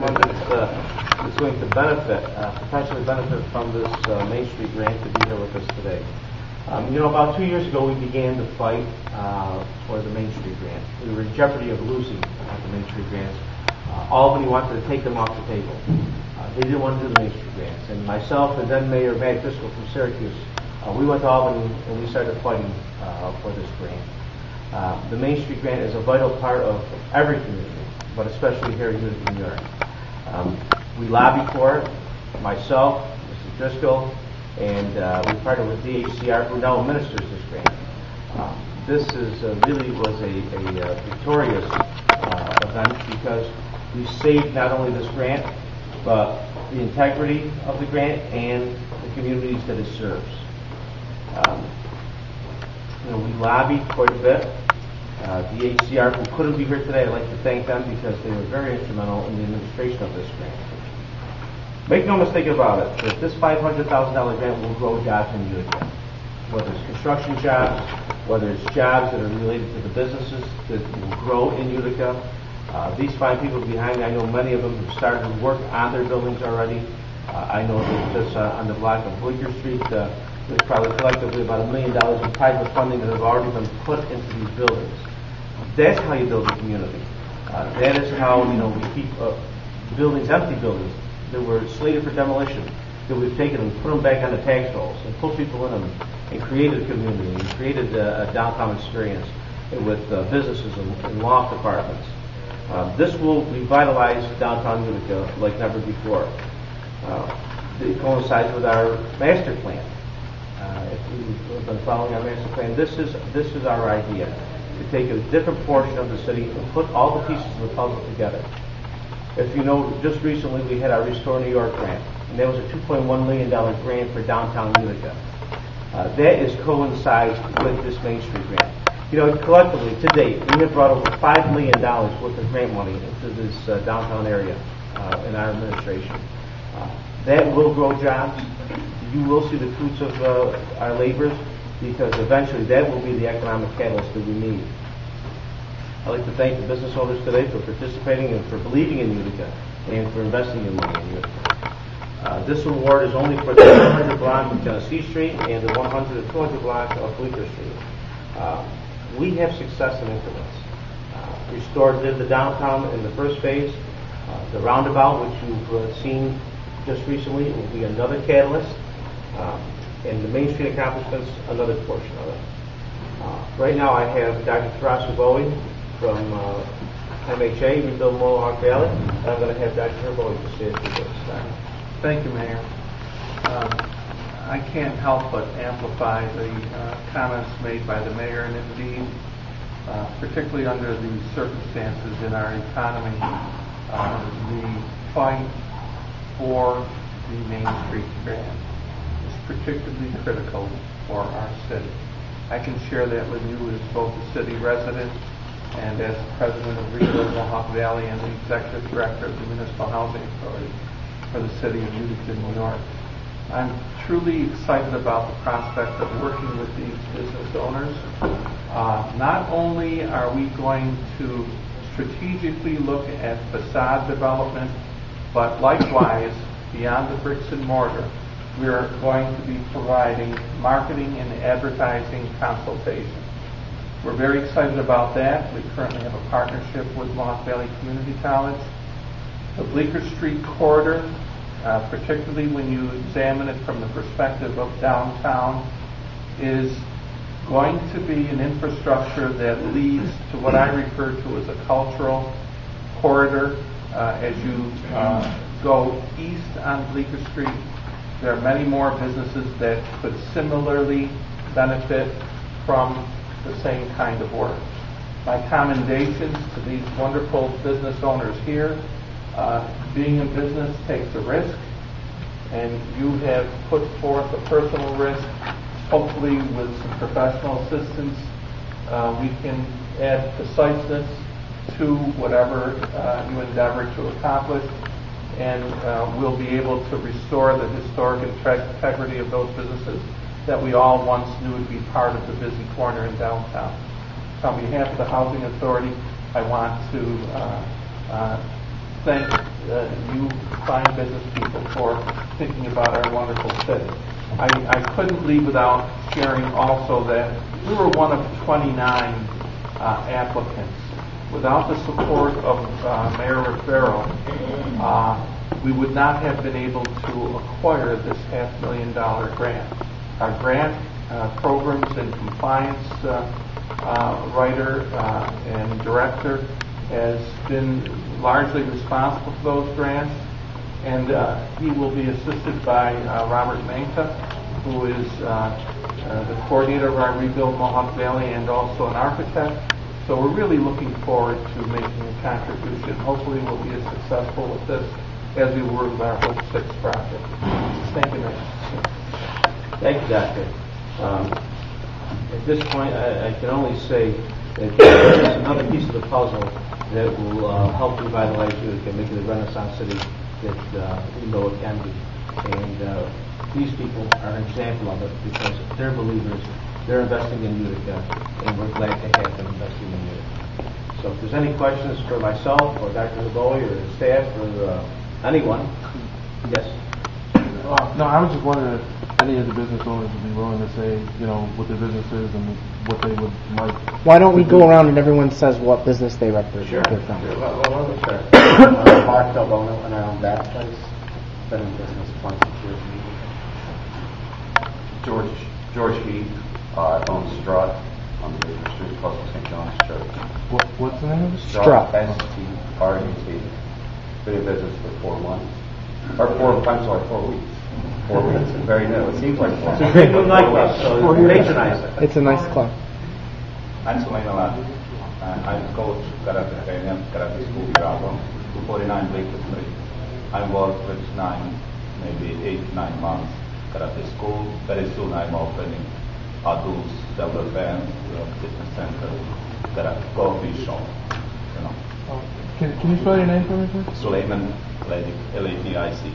one that's going to benefit, potentially benefit from this Main Street grant to be here with us today. About 2 years ago we began to fight for the Main Street grant. We were in jeopardy of losing the Main Street grants. Albany wanted to take them off the table. They didn't want to do the Main Street grants. And myself and then Mayor Matt Driscoll from Syracuse, we went to Albany and we started fighting for this grant. The Main Street grant is a vital part of every community, but especially here in Utica, New York. We lobbied for it, myself, Mr. Driscoll, and we partnered with DHCR, who now administers this grant. This really was a victorious event because we saved not only this grant, but the integrity of the grant and the communities that it serves. We lobbied quite a bit. DHCR, who couldn't be here today, I'd like to thank them because they were very instrumental in the administration of this grant. Make no mistake about it, that this $500,000 grant will grow jobs in Utica. Whether it's construction jobs, whether it's jobs that are related to the businesses that will grow in Utica. These fine people behind me, I know many of them have started to work on their buildings already. I know that just on the block of Bleecker Street, there's probably collectively about $1 million in private funding that have already been put into these buildings. That's how you build a community. That is how we keep buildings, empty buildings that were slated for demolition, that we've taken and put them back on the tax rolls and put people in them and created a community and created a downtown experience with businesses and loft apartments. This will revitalize downtown Utica like never before. It coincides with our master plan. If you've been following our master plan, this is our idea, to take a different portion of the city and put all the pieces of the puzzle together. If you know, just recently we had our Restore New York grant, and that was a $2.1 million grant for downtown Utica. That coincides with this Main Street grant. Collectively, to date, we have brought over $5 million worth of grant money into this downtown area in our administration. That will grow jobs. You will see the fruits of our labors, because eventually that will be the economic catalyst that we need. I'd like to thank the business owners today for participating and for believing in Utica and for investing in money in Utica. This award is only for the 100 block of Tennessee Street and the 100 and 200 block of Bleecker Street. We have success in increments. Restore did the downtown in the first phase. The roundabout, which you've seen just recently, will be another catalyst. And the Main Street accomplishments, another portion of it. Right now I have Dr. Tarasu Bowie from MHA, Rebuild Mohawk Valley, and I'm going to have Dr. Bowie to say a few words. Thank you, Mayor. I can't help but amplify the comments made by the Mayor, and indeed, particularly under the circumstances in our economy, the fight for the Main Street grant is particularly critical for our city. I can share that with you as both a city resident and as president of Rebuild Mohawk Valley and the executive director of the Municipal Housing Authority for the city of Utica, New York. I'm truly excited about the prospect of working with these business owners. Not only are we going to strategically look at facade development, but likewise, beyond the bricks and mortar, we're going to be providing marketing and advertising consultation. We're very excited about that. We currently have a partnership with Mohawk Valley Community College. The Bleecker Street corridor, particularly when you examine it from the perspective of downtown, is going to be an infrastructure that leads to what I refer to as a cultural corridor. As you go east on Bleecker Street, there are many more businesses that could similarly benefit from the same kind of work. My commendations to these wonderful business owners here. Being in business takes a risk, and you have put forth a personal risk. Hopefully with some professional assistance, we can add preciseness to whatever you endeavor to accomplish, and we'll be able to restore the historic integrity of those businesses that we all once knew would be part of the busy corner in downtown. So on behalf of the Housing Authority, I want to thank you fine business people for thinking about our wonderful city. I couldn't leave without sharing also that we were one of 29 applicants. Without the support of Mayor Roefaro, we would not have been able to acquire this $500,000 grant. Our grant programs and compliance writer and director has been largely responsible for those grants, and he will be assisted by Robert Manka, who is the coordinator of our Rebuild Mohawk Valley and also an architect. So we're really looking forward to making a contribution. Hopefully we'll be as successful with this as we were with our Hope 6 project. Thank you, Mayor. Thank you, Doctor. At this point, I can only say that there's another piece of the puzzle that will help revitalize Utica and make it a Renaissance city that we know it can be. And these people are an example of it because they're believers. They're investing in Utica, and we're glad to have them investing in Utica. So if there's any questions for myself or Dr. Hagoi or his staff or anyone, yes? No, I was just wondering if any of the business owners would be willing to say, what their business is and what they would like. Why don't we go around and everyone says what business they represent? Sure. They're from. Well, let's start. Mark Delbono and I own that place. Been in business 26 years. George Heath. I own Strut on the street close to St. John's Church. What's the name of it? Strut. S-T-R-U-T. Been in business for 4 months. Or 4 weeks. 4 weeks. It's very new. It seems like 4 months. It's a good nightclub, so patronize it. It's a nice club. I'm Sumail Lad. I coach karate academy, karate school Utica, 249 Lakewood Street. I work with 8, 9 months karate school. Very soon I'm opening adults development fitness center, karate coffee shop. Can you spell your name for me, please? Suleiman Ladic, Ladic.